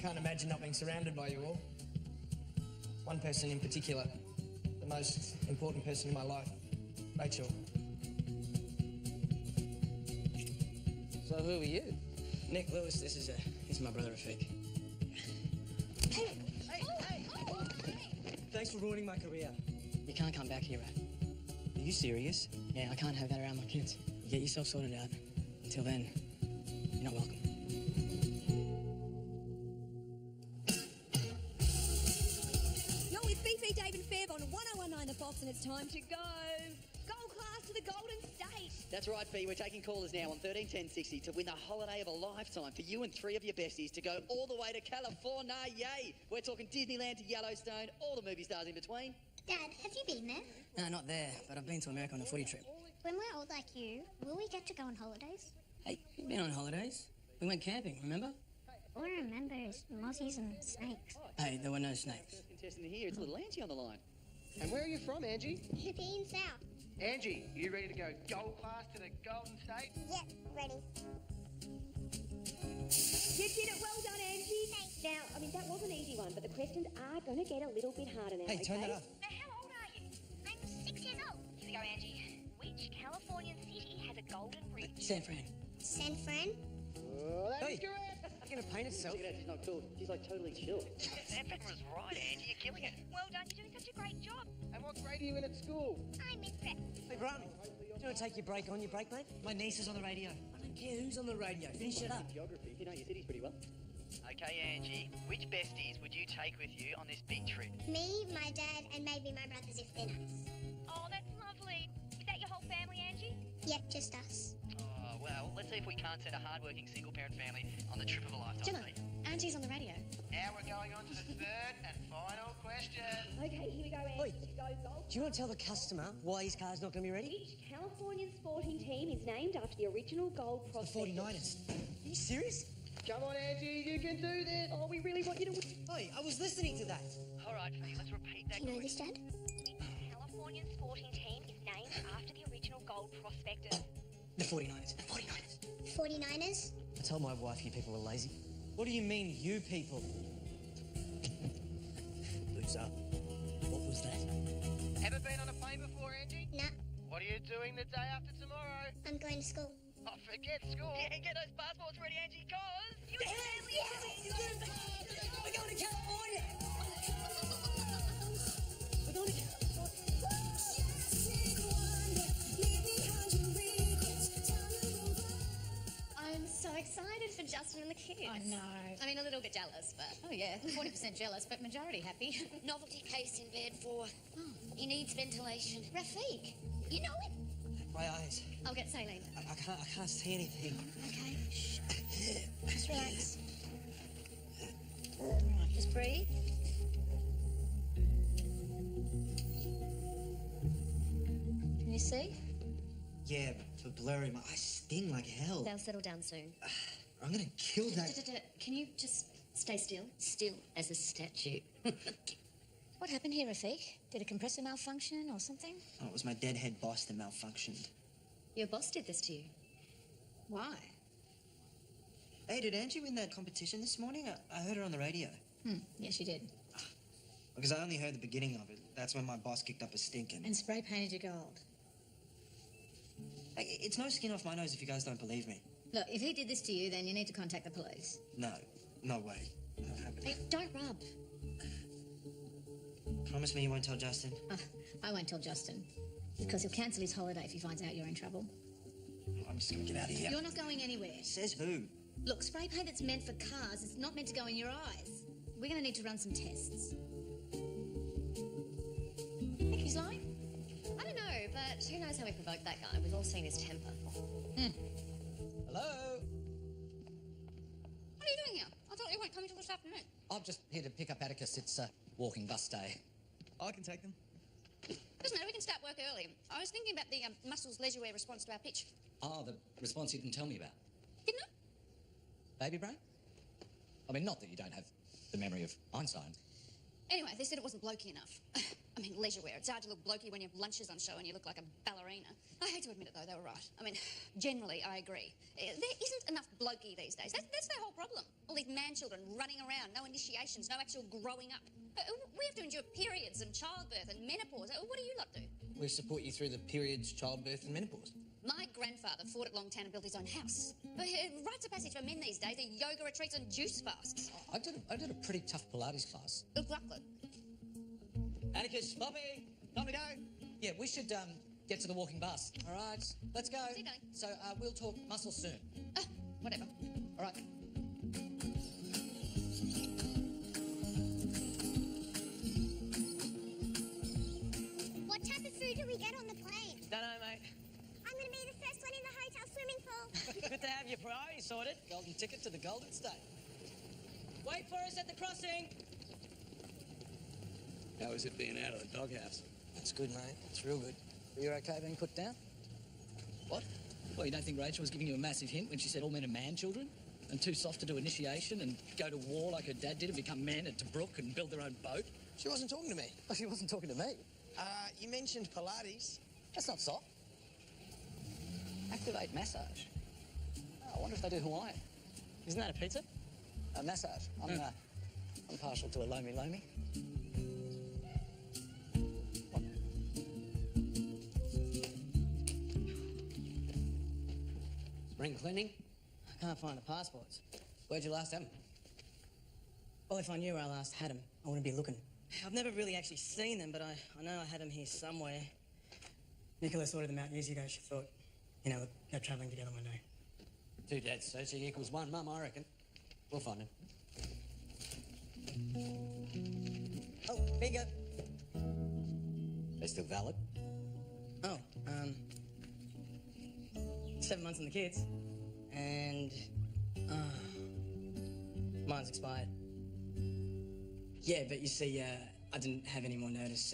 can't imagine not being surrounded by you all. One person in particular, the most important person in my life, Rachel. So who are you? Nick Lewis, this is my brother Rafik. Hey! Thanks for ruining my career. You can't come back here, Rat. Are you serious? Yeah, I can't have that around my kids. You get yourself sorted out. Until then, you're not welcome. You're with BP Dave and Fev on 1019 The Fox, and it's time to go. Gold class to the Golden State. That's right, Fee. We're taking callers now on 131060 to win the holiday of a lifetime for you and 3 of your besties to go all the way to California. Yay! We're talking Disneyland to Yellowstone, all the movie stars in between. Dad, have you been there? No, not there, but I've been to America on a footy trip. When we're old like you, will we get to go on holidays? Hey, you've been on holidays. We went camping, remember? All I remember is mozzies and snakes. Hey, there were no snakes. Contestant here, it's little Angie on the line. And where are you from, Angie? Hippie South. Angie, you ready to go gold class to the Golden State? Yep, ready. You did it. Well done, Angie. Thanks. Now, I mean, that was an easy one, but the questions are going to get a little bit harder now, Hey, turn that off. Now, how old are you? I'm 6 years old. Here we go, Angie. Which Californian city has a golden bridge? San Fran. San Fran? Oh, that's Hey. correct. You're going to paint herself. Look at her, she's not cool. She's like totally chill. San Fran was right, Angie. You're killing it. Well done. You're doing such a great job. And what grade are you in at school? I'm in prep. Hey, Brownie, do you want to take your break on your break, mate? My niece is on the radio. I don't care who's on the radio. Finish it up. Geography, you know your cities pretty well. Okay, Angie. Which besties would you take with you on this big trip? Me, my dad, and maybe my brothers if they're nice. Oh, that's lovely. Is that your whole family, Angie? Yep, just us. Oh, well, let's see if we can't send a hard-working single-parent family on the trip of a lifetime. Gemma, Angie's on the radio. Now we're going on to the third and final question. Okay, here we go, Angie. Go gold. Do you want to tell the customer why his car's not going to be ready? Which Californian sporting team is named after the original gold The prospect? 49ers. Are you serious? Come on, Angie, you can do this. Oh, we really want you to win. Hey, I was listening to that. All right, Fee, let's repeat that. Do you know this, Dad? Which Californian sporting team is named after the original gold prospectors? The 49ers. The 49ers. 49ers? I told my wife you people were lazy. What do you mean, you people? Loser. What was that? Ever been on a plane before, Angie? Nah, What are you doing the day after tomorrow? I'm going to school. Oh, forget school. Yeah, get those passports ready, Angie, cause you and your family We're going to California! We're going to I'm so excited for Justin and the kids. I know. I mean, a little bit jealous, but... Oh, yeah, 40% jealous, but majority happy. Novelty case in bed for. He needs ventilation. Rafik, you know him? My eyes. I'll get saline. I can't see anything. Okay, shh. Just relax. Right, just breathe. Can you see? Yeah, but blurry. My eyes sting like hell. They'll settle down soon. I'm gonna kill that. Can you just stay still? Still as a statue. What happened here, Rafik? Did a compressor malfunction or something? Oh, it was my deadhead boss that malfunctioned. Your boss did this to you. Why? Hey, did Angie win that competition this morning? I heard her on the radio. Yes, she did. Because I only heard the beginning of it. That's when my boss kicked up a stinking. And spray painted you gold. Hey, it's no skin off my nose if you guys don't believe me. Look, if he did this to you, then you need to contact the police. No way. Not happening. Hey, don't rub. Promise me you won't tell Justin. I won't tell Justin. Because he'll cancel his holiday if he finds out you're in trouble. I'm just gonna get out of here. You're not going anywhere. Says who? Look, spray paint that's meant for cars is not meant to go in your eyes. We're going to need to run some tests. Think he's lying? I don't know, but who knows how we provoked that guy? We've all seen his temper. Hello? What are you doing here? I thought you weren't coming till this afternoon. I'm just here to pick up Atticus. It's walking bus day. I can take them. Doesn't matter, we can start work early. I was thinking about the Muscles Leisure Wear response to our pitch. Oh, the response you didn't tell me about. Didn't I? Baby brain? I mean, not that you don't have the memory of Einstein. Anyway, they said it wasn't blokey enough. I I mean, leisure wear. It's hard to look blokey when your lunch is on show and you look like a ballerina. I hate to admit it, though, they were right. I mean, generally, I agree. There isn't enough blokey these days. That's their whole problem. All these man-children running around, no initiations, no actual growing up. We have to endure periods and childbirth and menopause. What do you lot do? We support you through the periods, childbirth and menopause. My grandfather fought at Longtown and built his own house. Rites of passage for men these days are yoga retreats and juice fasts. I did a pretty tough Pilates class. Exactly. Atticus, Poppy, time to go. Yeah, we should get to the walking bus. All right, let's go. Where's he going? So we'll talk muscle soon. Whatever. All right. What type of food do we get on the plane? Don't know, mate. I'm going to be the first one in the hotel swimming pool. Good to have your priorities sorted. Golden ticket to the Golden State. Wait for us at the crossing. How is it being out of the doghouse? That's good, mate. It's real good. You're okay being put down? What? Well, you don't think Rachel was giving you a massive hint when she said all men are man-children? And too soft to do initiation and go to war like her dad did and become men at Tobruk and build their own boat? She wasn't talking to me. Oh, she wasn't talking to me. You mentioned Pilates. That's not soft. Activate massage. Oh, I wonder if they do Hawaiian. Isn't that a pizza? A massage. I'm partial to a lomi-lomi. Spring cleaning? I can't find the passports. Where'd you last have them? Well, if I knew where I last had them, I wouldn't be looking. I've never really actually seen them, but I know I had them here somewhere. Nicholas ordered them out years ago. She thought, you know, we'd go travelling together one day. Two dads searching equals one mum, I reckon. We'll find him. Oh, here you go. They're still valid? Oh, 7 months on the kids. And, mine's expired. Yeah, but you see, I didn't have any more notice.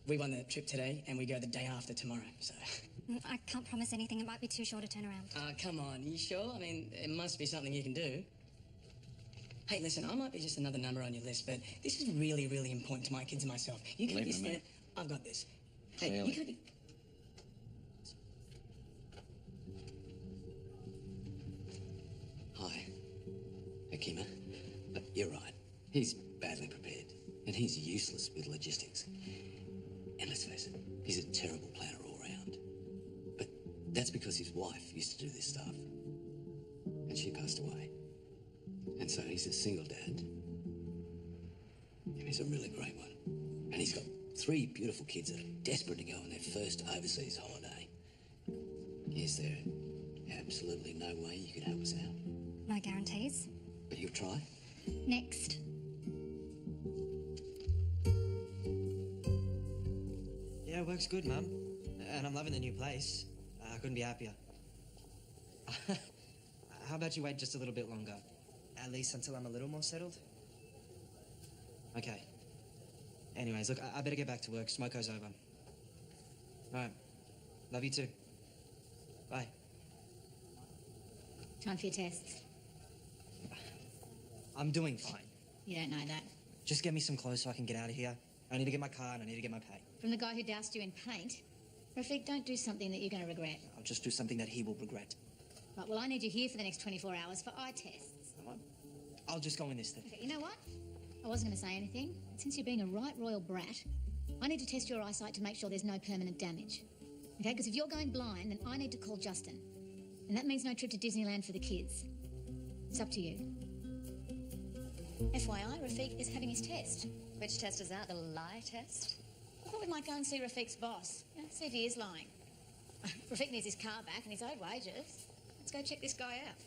We won the trip today, and we go the day after tomorrow, so... I can't promise anything. It might be too short a turnaround. Come on, you sure? I mean, it must be something you can do. Hey, listen, I might be just another number on your list, but this is really, really important to my kids and myself. You can't be standing... I've got this. Hey, Clearly. you can't be... Hi, Akima. You're right. He's badly prepared, and he's useless with logistics. And let's face it, he's a terrible planner all round. But that's because his wife used to do this stuff, and she passed away. And so he's a single dad. And he's a really great one. And he's got 3 beautiful kids that are desperate to go on their first overseas holiday. Is there absolutely no way you could help us out? No guarantees. But you'll try? Next. Yeah, it works good, Mum. And I'm loving the new place. I couldn't be happier. How about you wait just a little bit longer? At least until I'm a little more settled? Okay. Anyways, look, I better get back to work. Smoko's over. All right. Love you too. Bye. Time for your tests. I'm doing fine. You don't know that. Just get me some clothes so I can get out of here. I need to get my car and I need to get my pay. From the guy who doused you in paint. Rafiq, don't do something that you're going to regret. I'll just do something that he will regret. Right, well, I need you here for the next 24 hours for eye tests. I'll just go in this thing. Okay, you know what? I wasn't going to say anything. Since you're being a right royal brat, I need to test your eyesight to make sure there's no permanent damage. Okay, because if you're going blind, then I need to call Justin. And that means no trip to Disneyland for the kids. It's up to you. FYI, Rafiq is having his test. Which test is that? The lie test? I thought we might go and see Rafiq's boss. You know, see if he is lying. Rafiq needs his car back and his owed wages. Let's go check this guy out.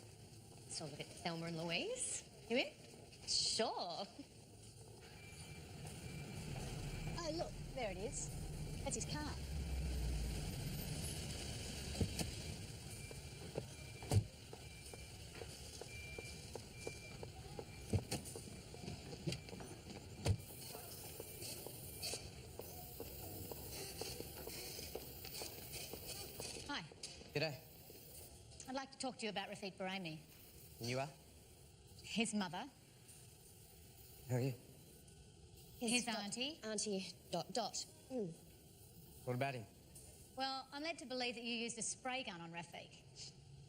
So look at Thelma and Louise. You in? Sure. Oh, look, there it is. That's his car. Hi. G'day. I'd like to talk to you about Rafiq Barami. You are? His mother. How are you? His auntie. Auntie ... What about him? Well, I'm led to believe that you used a spray gun on Rafiq.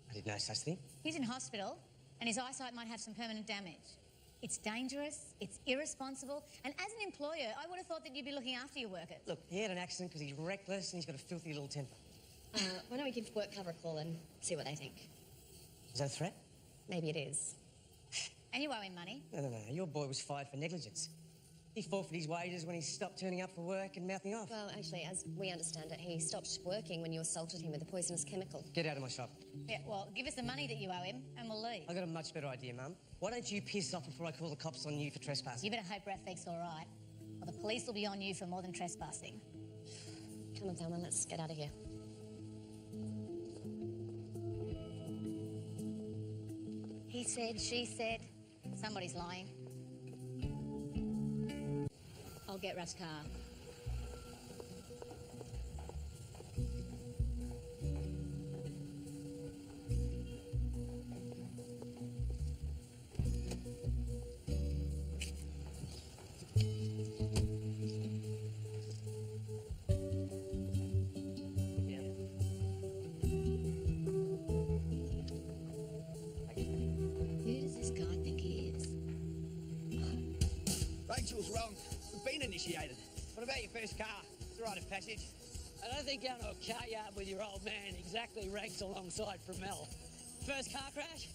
I did no such thing. He's in hospital, and his eyesight might have some permanent damage. It's dangerous, it's irresponsible, and as an employer, I would have thought that you'd be looking after your workers. Look, he had an accident because he's reckless and he's got a filthy little temper. Why don't we give work cover a call and see what they think? Is that a threat? Maybe it is. And you owe him money. No. Your boy was fired for negligence. He forfeited his wages when he stopped turning up for work and mouthing off. Well, actually, as we understand it, he stopped working when you assaulted him with a poisonous chemical. Get out of my shop. Yeah, well, give us the money that you owe him, and we'll leave. I got a much better idea, Mum. Why don't you piss off before I call the cops on you for trespassing? You better hope Rafiq's all right, or the police will be on you for more than trespassing. Come on, Thelma, let's get out of here. He said, she said. Somebody's lying. I'll get Russ' car. Who does this guy think he is? Rachel's wrong. We've been initiated. What about your first car? It's a rite of passage. I don't think going to a car yard with your old man exactly ranks alongside from Mel. First car crash?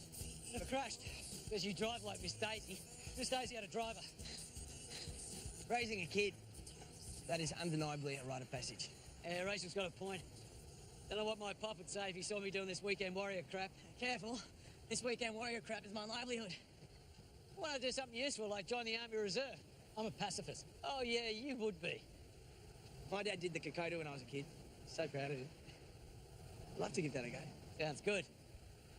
Never crashed. Because you drive like Miss Daisy. Miss Daisy had a driver. Raising a kid, that is undeniably a rite of passage. Yeah, Rachel's got a point. Don't know what my pop would say if he saw me doing this weekend warrior crap. Careful. This weekend warrior crap is my livelihood. I want to do something useful, like join the Army Reserve. I'm a pacifist. Oh, yeah, you would be. My dad did the Kokoda when I was a kid. So proud of him. I'd love to give that a go. Sounds good.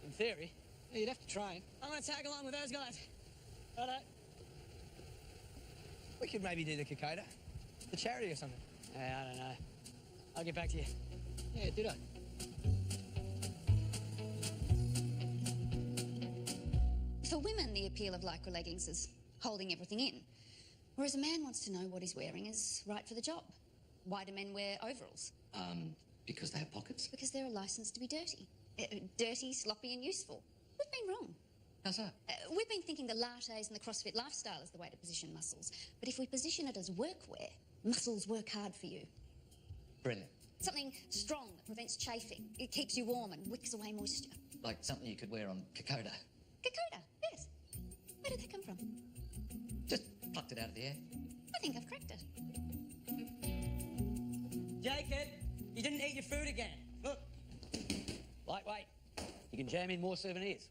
In theory. Yeah, you'd have to train. I'm going to tag along with those guys. Righto. We could maybe do the Kokoda. The charity or something. Yeah, I don't know. I'll get back to you. Yeah, ditto. For women, the appeal of lycra leggings is holding everything in. Whereas a man wants to know what he's wearing is right for the job. Why do men wear overalls? Because they have pockets? Because they're a license to be dirty. Dirty, sloppy and useful. We've been wrong. How's that? We've been thinking the lattes and the CrossFit lifestyle is the way to position muscles. But if we position it as workwear, muscles work hard for you. Brilliant. Something strong that prevents chafing. It keeps you warm and wicks away moisture. Like something you could wear on Kokoda. Kokoda, yes. Where did that come from? Just plucked it out of the air. I think I've cracked it. Jacob, you didn't eat your food again. Look. Wait. You can jam in more souvenirs.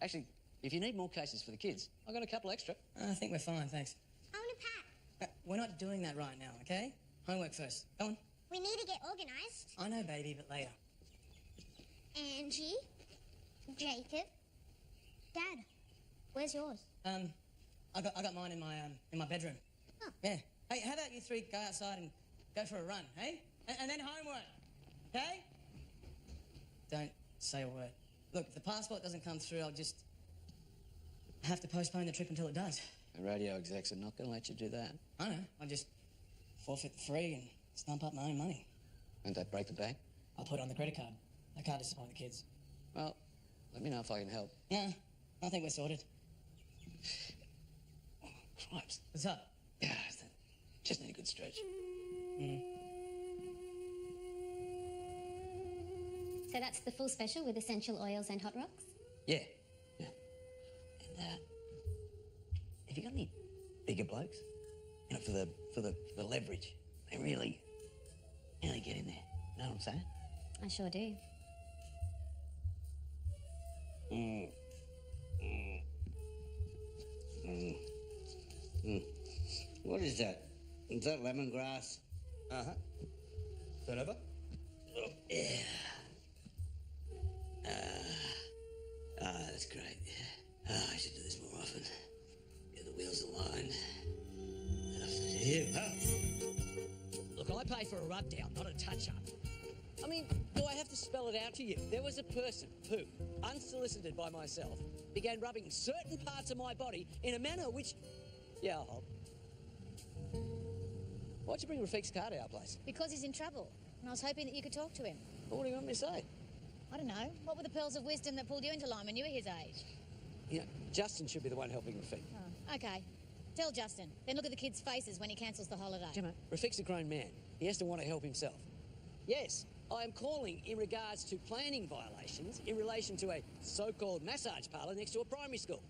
Actually, if you need more cases for the kids, I've got a couple extra. I think we're fine, thanks. I want a pat. We're not doing that right now, okay? Homework first. Go on. We need to get organised. I know, baby, but later. Angie, Jacob, Dad, where's yours? I got mine in my bedroom. Oh. Yeah. Hey, how about you three go outside and go for a run, hey? And then homework, okay? Don't say a word. Look, if the passport doesn't come through, I'll just have to postpone the trip until it does. The radio execs are not going to let you do that. I know. I'll just forfeit the free and stump up my own money. Won't that break the bank? I'll put it on the credit card. I can't disappoint the kids. Well, let me know if I can help. Yeah, I think we're sorted. Cripes. What's up? Yeah, just need a good stretch. So that's the full special with essential oils and hot rocks? Yeah. And, have you got any bigger blokes? You know, for the leverage. They really get in there. You know what I'm saying? I sure do. What is that? Is that lemongrass? Uh-huh. Turn over. Oh, yeah. That's great. I should do this more often. Get the wheels aligned. After you. Look, I pay for a rub-down, not a touch-up. I mean, do I have to spell it out to you? There was a person who, unsolicited by myself, began rubbing certain parts of my body in a manner which... Yeah, I'll hold. Why'd you bring Rafiq's car to our place? Because he's in trouble, and I was hoping that you could talk to him. Well, what do you want me to say? I don't know. What were the pearls of wisdom that pulled you into line when you were his age? You know, Justin should be the one helping Rafiq. Oh, okay. Tell Justin. Then look at the kids' faces when he cancels the holiday. Gemma, Rafiq's a grown man. He has to want to help himself. Yes, I am calling in regards to planning violations in relation to a so-called massage parlour next to a primary school.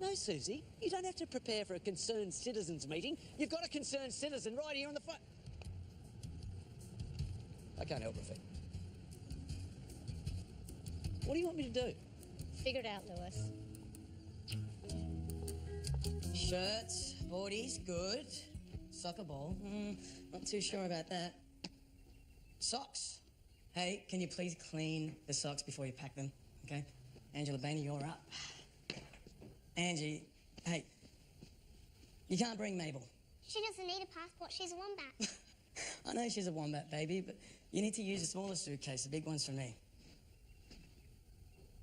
No, Susie, you don't have to prepare for a concerned citizens meeting. You've got a concerned citizen right here on the front. I can't help Rafiq. What do you want me to do? Figure it out, Lewis. Shirts, boardies, good. Soccer ball, not too sure about that. Socks. Hey, can you please clean the socks before you pack them, okay? Angela Bainey, you're up. Angie, hey, you can't bring Mabel. She doesn't need a passport. She's a wombat. I know she's a wombat, baby, but you need to use a smaller suitcase. The big one's for me.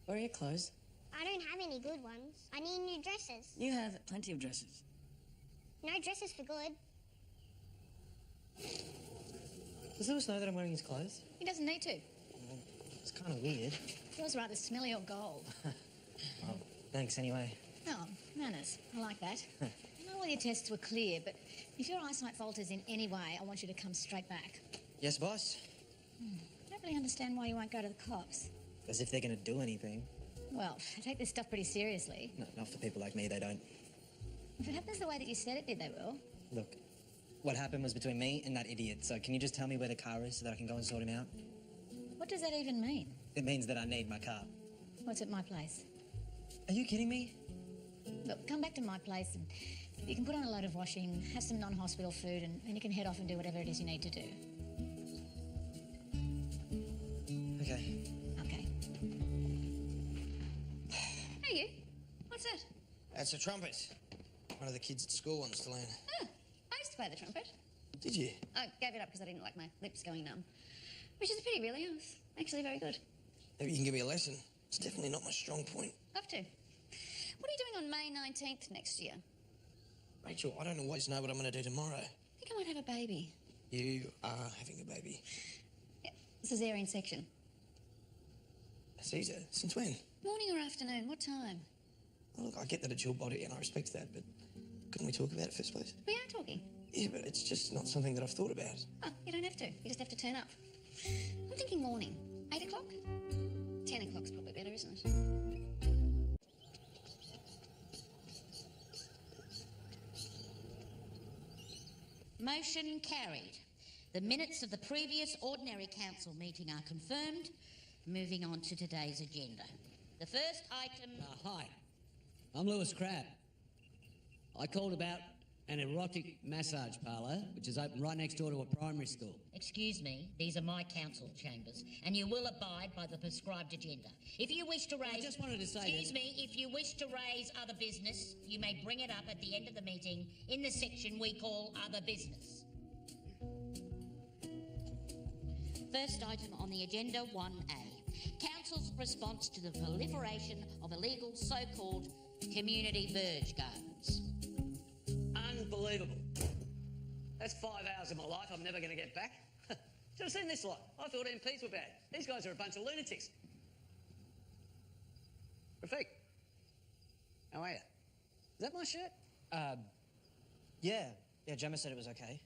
Where are your clothes? I don't have any good ones. I need new dresses. You have plenty of dresses. No dresses for good. Does Lewis know that I'm wearing his clothes? He doesn't need to. It's kind of weird. Feels rather smelly or gold. Well, thanks anyway. Oh, manners. I like that. I know all your tests were clear, but if your eyesight falters in any way, I want you to come straight back. Yes, boss? I don't really understand why you won't go to the cops. As if they're going to do anything. Well, they take this stuff pretty seriously. No, not for people like me, they don't. If it happens the way that you said it did, they will. Look, what happened was between me and that idiot, so can you just tell me where the car is so that I can go and sort him out? What does that even mean? It means that I need my car. What's at my place? Are you kidding me? Look, come back to my place and you can put on a load of washing, have some non-hospital food, and then you can head off and do whatever it is you need to do. Okay. Okay. Hey, you. What's that? That's a trumpet. One of the kids at school wants to learn. Oh, I used to play the trumpet. Did you? I gave it up because I didn't like my lips going numb. Which is a pity, really. I was actually very good. Maybe you can give me a lesson. It's definitely not my strong point. Love to. What are you doing on May 19th next year? Rachel, I don't always know what I'm going to do tomorrow. I think I might have a baby. You are having a baby. Yeah, cesarean section. Caesar? Since when? Morning or afternoon? What time? Well, look, I get that it's your body and I respect that, but couldn't we talk about it first, please? We are talking. Yeah, but it's just not something that I've thought about. Oh, you don't have to. You just have to turn up. I'm thinking morning. 8 o'clock? 10 o'clock's probably better, isn't it? Motion carried. The minutes of the previous ordinary council meeting are confirmed. Moving on to today's agenda. The first item... Hi, I'm Lewis Crabb. I called about an erotic massage parlour, which is open right next door to a primary school. Excuse me, these are my council chambers, and you will abide by the prescribed agenda. If you wish to raise... I just wanted to say... Excuse me, if you wish to raise other business, you may bring it up at the end of the meeting in the section we call other business. First item on the agenda, 1A. Council's response to the proliferation of illegal so-called community verge gardens. Unbelievable. That's 5 hours of my life I'm never going to get back. Should have seen this lot. I thought MPs were bad. These guys are a bunch of lunatics. Rafiq, how are you? Is that my shirt? Yeah. Yeah, Gemma said it was okay.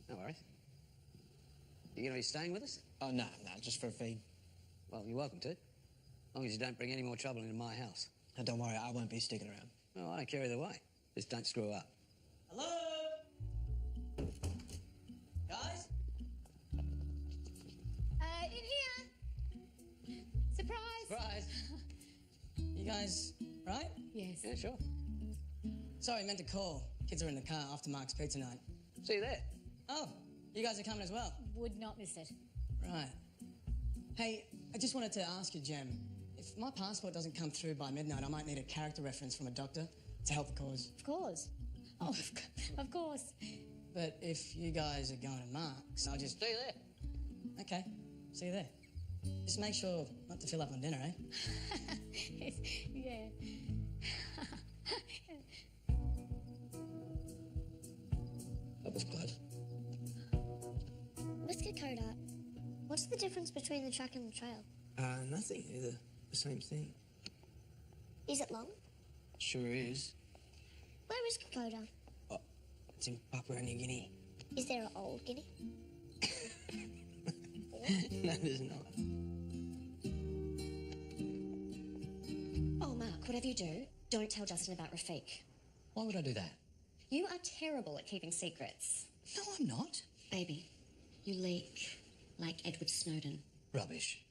No worries. You going to be staying with us? Oh, no, just for a feed. Well, you're welcome to. As long as you don't bring any more trouble into my house. Oh, don't worry, I won't be sticking around. Well, I don't care either way. Just don't screw up. Hello? Guys? In here. Surprise. Surprise. You guys right? Yes. Yeah, sure. Sorry, meant to call. Kids are in the car after Mark's pizza night. See you there. Oh, you guys are coming as well? Would not miss it. Right. Hey, I just wanted to ask you, Jem, if my passport doesn't come through by midnight, I might need a character reference from a doctor to help the cause. Of course. Oh, of course. But if you guys are going to Mark's, I'll just... See you there. Okay, see you there. Just make sure not to fill up on dinner, eh? Yeah. What's the difference between the track and the trail? Nothing. They're the same thing. Is it long? Sure is. Where is Kokoda? Oh, it's in Papua New Guinea. Is there an old Guinea? No, there's not. Oh, Mark, whatever you do, don't tell Justin about Rafiq. Why would I do that? You are terrible at keeping secrets. No, I'm not. Baby, you leak like Edward Snowden. Rubbish.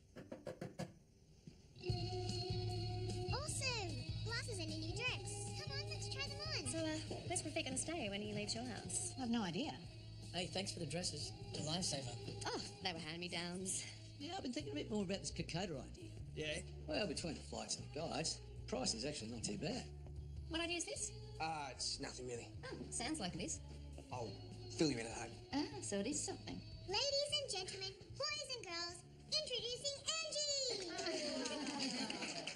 Awesome! Glasses and a new dress. Come on, let's try them on. So, where's Rafiq going to stay when he leaves your house? I have no idea. Hey, thanks for the dresses. A lifesaver. Oh, they were hand-me-downs. Yeah, I've been thinking a bit more about this Kokoda idea. Yeah? Well, between the flights and the guides, price is actually not too bad. What idea is this? It's nothing really. Oh, sounds like it is. I'll fill you in at home. Ah, so it is something. Ladies and gentlemen, boys and girls, introducing Angie!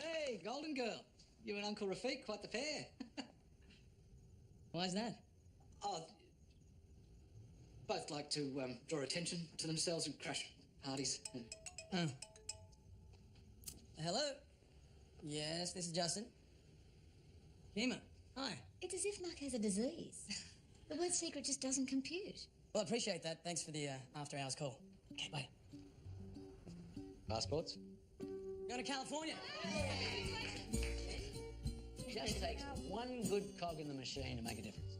Hey, Golden Girl. You and Uncle Rafiq, quite the pair. Why's that? Oh, both like to draw attention to themselves and crash parties. Oh. Hello? Yes, this is Justin. Kima, hi. It's as if Mark has a disease. The word secret just doesn't compute. Well, I appreciate that. Thanks for the after-hours call. Okay, bye. Passports? Go to California. Just takes one good cog in the machine to make a difference.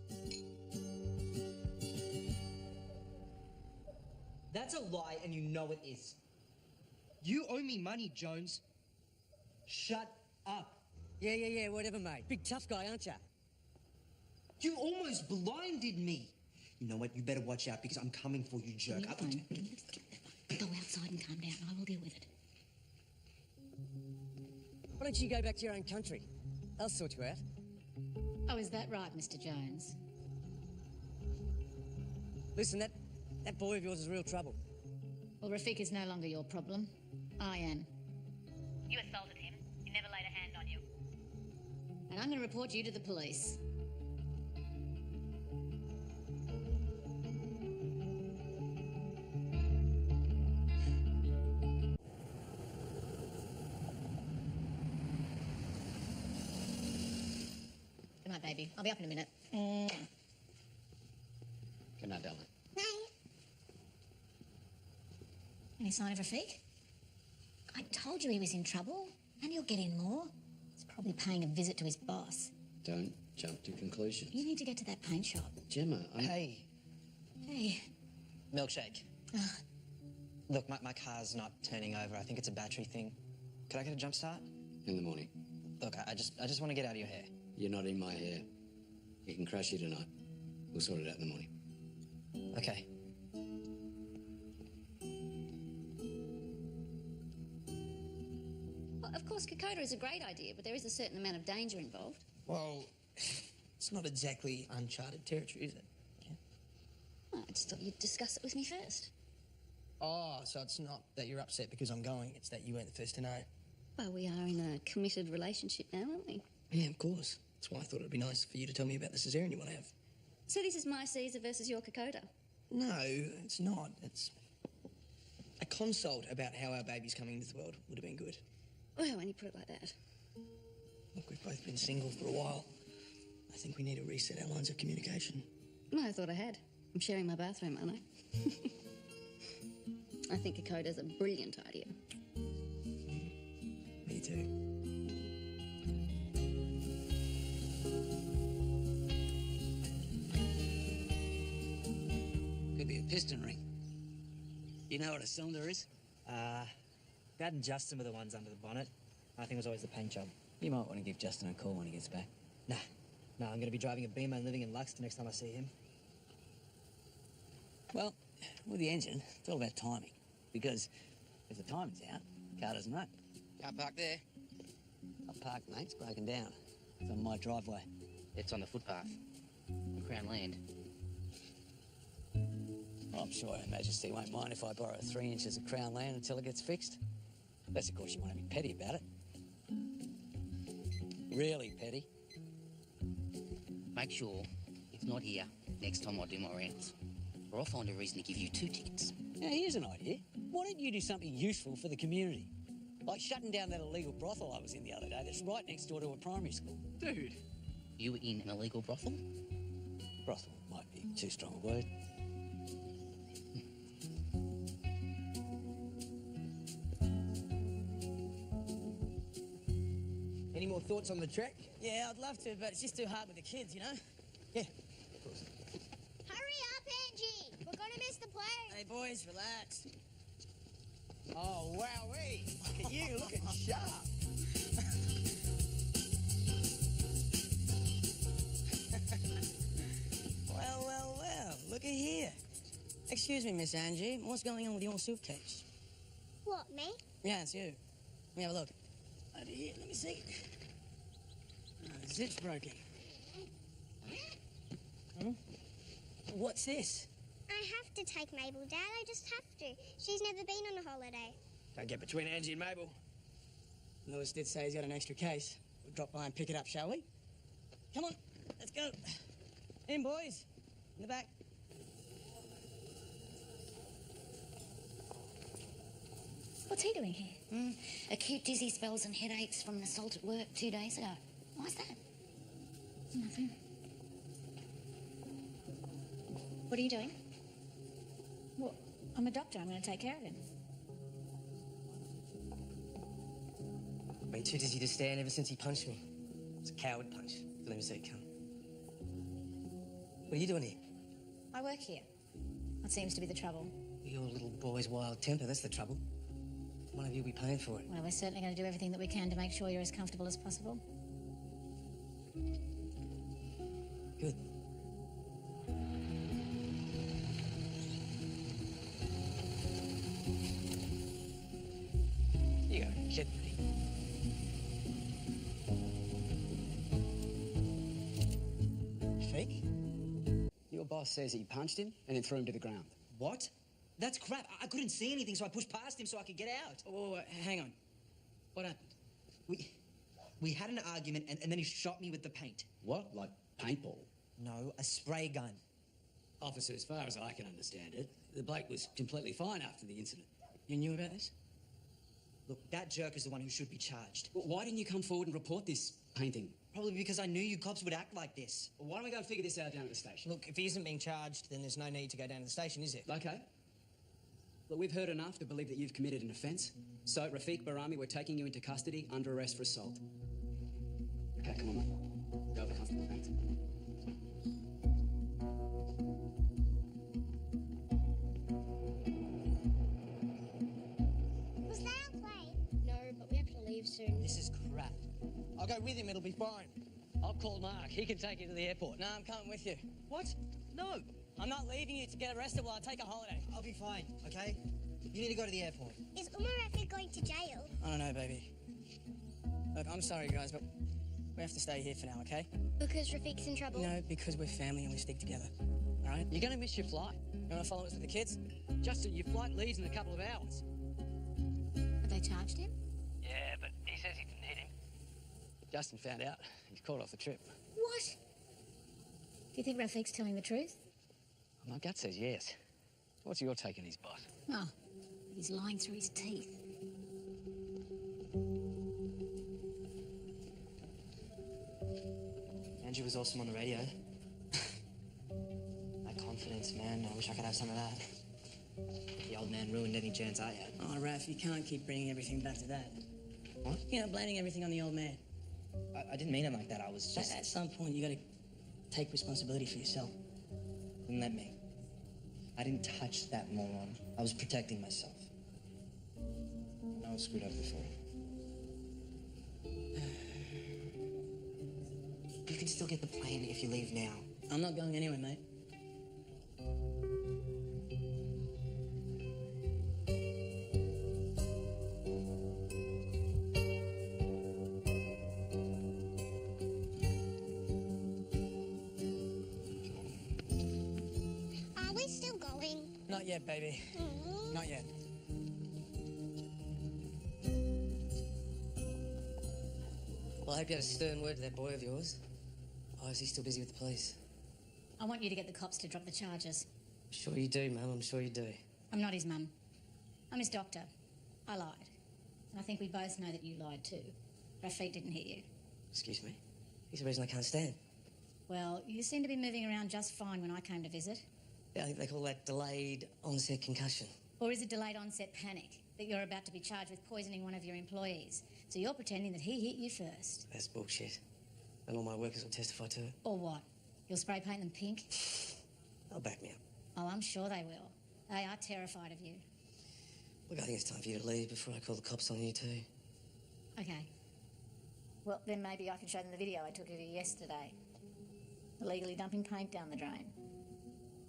That's a lie, and you know it is. You owe me money, Jones. Shut up. Yeah, whatever, mate. Big tough guy, aren't ya? You almost blinded me. You know what? You better watch out because I'm coming for you, jerk. Go outside and calm down. I will deal with it. Why don't you go back to your own country? I'll sort you out. Oh, is that right, Mr. Jones? Listen, that boy of yours is real trouble. Well, Rafiq is no longer your problem. I am. You assaulted him. He never laid a hand on you. And I'm going to report you to the police. Good night, baby. I'll be up in a minute. Good night, darling. Any sign of Rafiq? I told you he was in trouble, and he'll get in more. He's probably paying a visit to his boss. Don't jump to conclusions. You need to get to that paint shop. Gemma, Hey, Hey. milkshake. Look, my car's not turning over. I think it's a battery thing. Could I get a jump start? In the morning. Look, I just want to get out of your hair. You're not in my hair. You can crash here tonight. We'll sort it out in the morning. Okay. Well, of course, Kokoda is a great idea, but there is a certain amount of danger involved. Well, it's not exactly uncharted territory, is it? Well, I just thought you'd discuss it with me first. Oh, so it's not that you're upset because I'm going, it's that you weren't the first to know. Well, we are in a committed relationship now, aren't we? Yeah, of course. That's why I thought it'd be nice for you to tell me about the cesarean you want to have. So this is my Caesar versus your Kokoda? No, it's not. It's a consult about how our baby's coming into the world would have been good. Well, when you put it like that. Look, we've both been single for a while. I think we need to reset our lines of communication. Well, I thought I had. I'm sharing my bathroom, aren't I? I think Kokoda's a brilliant idea. Me too. Could be a piston ring. You know what a cylinder is? Dad and Justin were the ones under the bonnet. I think it was always the paint job. You might want to give Justin a call when he gets back. No, I'm going to be driving a Beamer and living in Lux the next time I see him. Well, with the engine, it's all about timing. Because if the timing's out, the car doesn't run. Car park there. I've parked, mate. It's broken down. It's on my driveway. It's on the footpath. On Crown land. Well, I'm sure Her Majesty won't mind if I borrow 3 inches of Crown land until it gets fixed. Unless, of course, you want to be petty about it. Really petty. Make sure it's not here next time I do my rounds. Or I'll find a reason to give you 2 tickets. Now, here's an idea. Why don't you do something useful for the community? Like shutting down that illegal brothel I was in the other day that's right next door to a primary school. Dude, you were in an illegal brothel? Brothel might be too strong a word. Any more thoughts on the trek? Yeah, I'd love to, but it's just too hard with the kids, you know? Yeah. Hurry up, Angie! We're gonna miss the plane. Hey, boys, relax. Oh, wowee! Look at you, looking sharp. Well, look at here. Excuse me, Miss Angie, what's going on with your suitcase? What, me? Yeah, it's you. Let me have a look. Over here, let me see. The zip's broken. Hmm? What's this? I have to take Mabel, Dad. I just have to. She's never been on a holiday. Don't get between Angie and Mabel. Lewis did say he's got an extra case. We'll drop by and pick it up, shall we? Come on, let's go. In, boys. In the back. What's he doing here? Acute dizzy spells and headaches from an assault at work 2 days ago. Why's that? Nothing. What are you doing? Well, I'm a doctor. I'm going to take care of him. I've been too dizzy to stand ever since he punched me. It's a coward punch. Let me see it come. What are you doing here? I work here. What seems to be the trouble? Your little boy's wild temper, that's the trouble. One of you will be paying for it. Well, we're certainly going to do everything that we can to make sure you're as comfortable as possible. Good. You gotta be kidding me. Fake? Your boss says that you punched him and then threw him to the ground. What? That's crap. I couldn't see anything, so I pushed past him so I could get out. Oh, hang on. What happened? We had an argument, and then he shot me with the paint. What? Like paintball? No, a spray gun. Officer, as far as I can understand it, the bloke was completely fine after the incident. You knew about this? Look, that jerk is the one who should be charged. Well, why didn't you come forward and report this painting? Probably because I knew you cops would act like this. Well, why don't we go and figure this out down at the station? Look, if he isn't being charged, then there's no need to go down to the station, is there? Okay. Look, we've heard enough to believe that you've committed an offence. So, Rafiq Barami, we're taking you into custody under arrest for assault. Okay, come on, mate. Go over comfortable, thanks. Was that our plane? No, but we have to leave soon. This is crap. I'll go with him, it'll be fine. I'll call Mark. He can take you to the airport. No, I'm coming with you. What? No. I'm not leaving you to get arrested while I take a holiday. I'll be fine, okay? You need to go to the airport. Is Rafiq going to jail? I don't know, baby. Look, I'm sorry, guys, but we have to stay here for now, okay? Because Rafiq's in trouble? No, because we're family and we stick together. All right? You're going to miss your flight. You want to follow us with the kids? Justin, your flight leaves in a couple of hours. Have they charged him? Yeah, but he says he didn't hit him. Justin found out. He's called off the trip. What? Do you think Rafiq's telling the truth? My gut says yes. What's your take on his boss? Oh, he's lying through his teeth. Angie was awesome on the radio. That confidence, man. I wish I could have some of that. The old man ruined any chance I had. Oh, Raph, you can't keep bringing everything back to that. What? You know, blaming everything on the old man. I didn't mean it like that. I was just... At some point, you got to take responsibility for yourself. Wouldn't let me. I didn't touch that moron. I was protecting myself. I was screwed up before. You can still get the plane if you leave now. I'm not going anywhere, mate. Are we still going? Not yet, baby. Not yet. Well, I hope you had a stern word to that boy of yours. Oh, is he still busy with the police? I want you to get the cops to drop the charges. I'm sure you do, Mum. I'm sure you do. I'm not his mum. I'm his doctor. I lied. And I think we both know that you lied too. Rafik didn't hit you. Excuse me? He's the reason I can't stand. Well, you seem to be moving around just fine when I came to visit. Yeah, I think they call that delayed onset concussion. Or is it delayed onset panic, that you're about to be charged with poisoning one of your employees? So you're pretending that he hit you first. That's bullshit. And all my workers will testify to it. Or what? You'll spray paint them pink? They'll back me up. Oh, I'm sure they will. They are terrified of you. Look, I think it's time for you to leave before I call the cops on you too. Okay. Well, then maybe I can show them the video I took of you yesterday. Illegally dumping paint down the drain.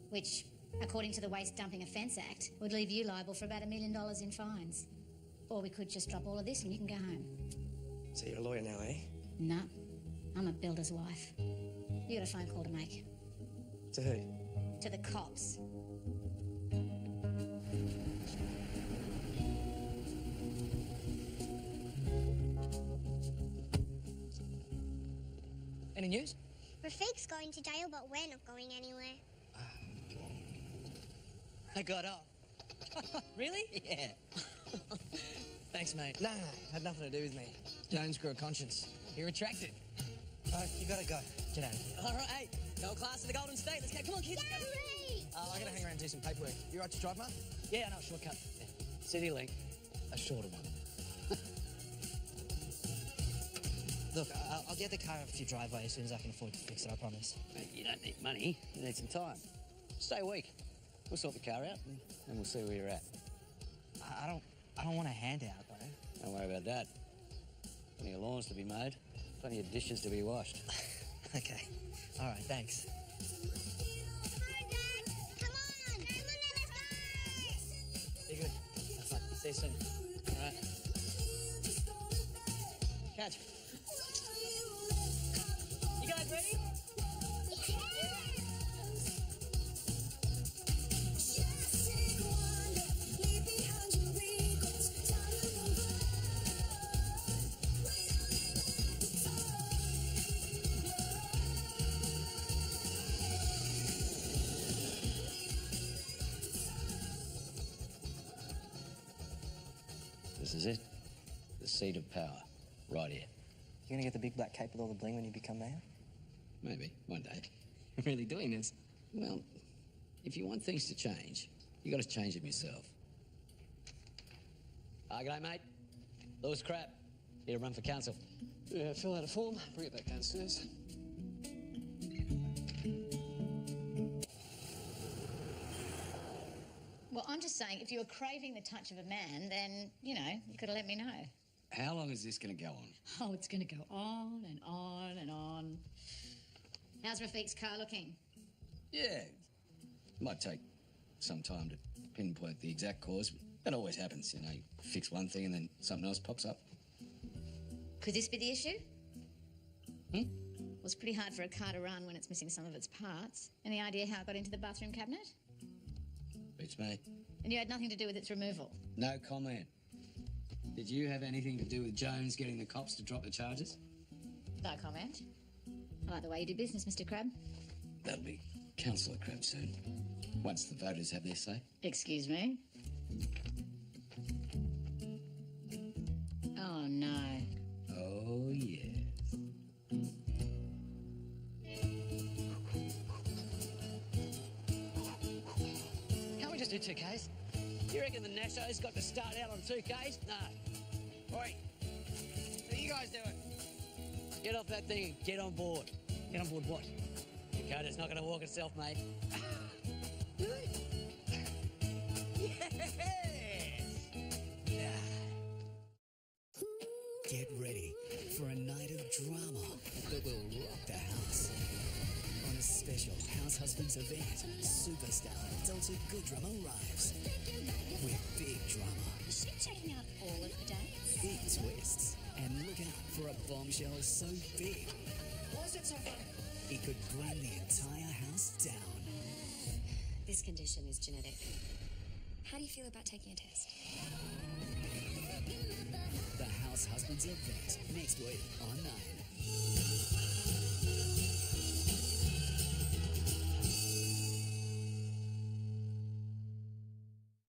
Which, according to the Waste Dumping Offence Act, would leave you liable for about $1 million in fines. Or we could just drop all of this and you can go home. So you're a lawyer now, eh? No, I'm a builder's wife. You got a phone call to make. To who? To the cops. Any news? Rafik's going to jail, but we're not going anywhere. I got off. Really? Yeah. Thanks, mate. No, had nothing to do with me. Jones grew a conscience. He retracted. You gotta go. Get out of here. All right, hey, gold class to the Golden State. Let's go. Come on, kids. I gotta hang around and do some paperwork. You right to drive, Mark? Yeah, no, shortcut. Yeah. City Link, a shorter one. Look, I'll get the car off your driveway as soon as I can afford to fix it, I promise. Mate, you don't need money. You need some time. Stay a week. We'll sort the car out and we'll see where you're at. I don't want a handout, though. Don't worry about that. Plenty of lawns to be made. Plenty of dishes to be washed. Okay. All right, thanks. Be good. Have fun. See you soon. All right. Catch. You guys ready? This is it. The seat of power. Right here. You gonna get the big black cape with all the bling when you become mayor? Maybe. One day. You're really doing this? Well, if you want things to change, you got to change them yourself. G'day, mate. Lewis Crap. Here to run for council. Yeah, fill out a form. Bring it back downstairs. Well, I'm just saying, if you were craving the touch of a man, then, you know, you could have let me know. How long is this going to go on? Oh, it's going to go on and on and on. How's Rafik's car looking? Yeah. Might take some time to pinpoint the exact cause, but that always happens, you know. You fix one thing and then something else pops up. Could this be the issue? Hmm? Well, it's pretty hard for a car to run when it's missing some of its parts. Any idea how it got into the bathroom cabinet? Beats me. And you had nothing to do with its removal? No comment. Did you have anything to do with Jones getting the cops to drop the charges? No comment. I like the way you do business, Mr. Crabbe. That'll be Councillor Crab soon, once the voters have their say. Excuse me? Oh, no. Oh, yes. Can't we just do 2Ks? You reckon the Nasso's got to start out on 2Ks? No. Oi, what are you guys doing? Get off that thing and get on board. Get on board what? Dakota's not going to walk itself, mate. Get ready for a night of drama that will rock the house. On a special House Husbands event, superstar Delta Goodrum arrives with big drama. Is she checking out all of the dates? Big twists, and look out for a bombshell so big Why is it so funny? it could bring the entire house down. This condition is genetic. How do you feel about taking a test? The House Husbands event next week on 9.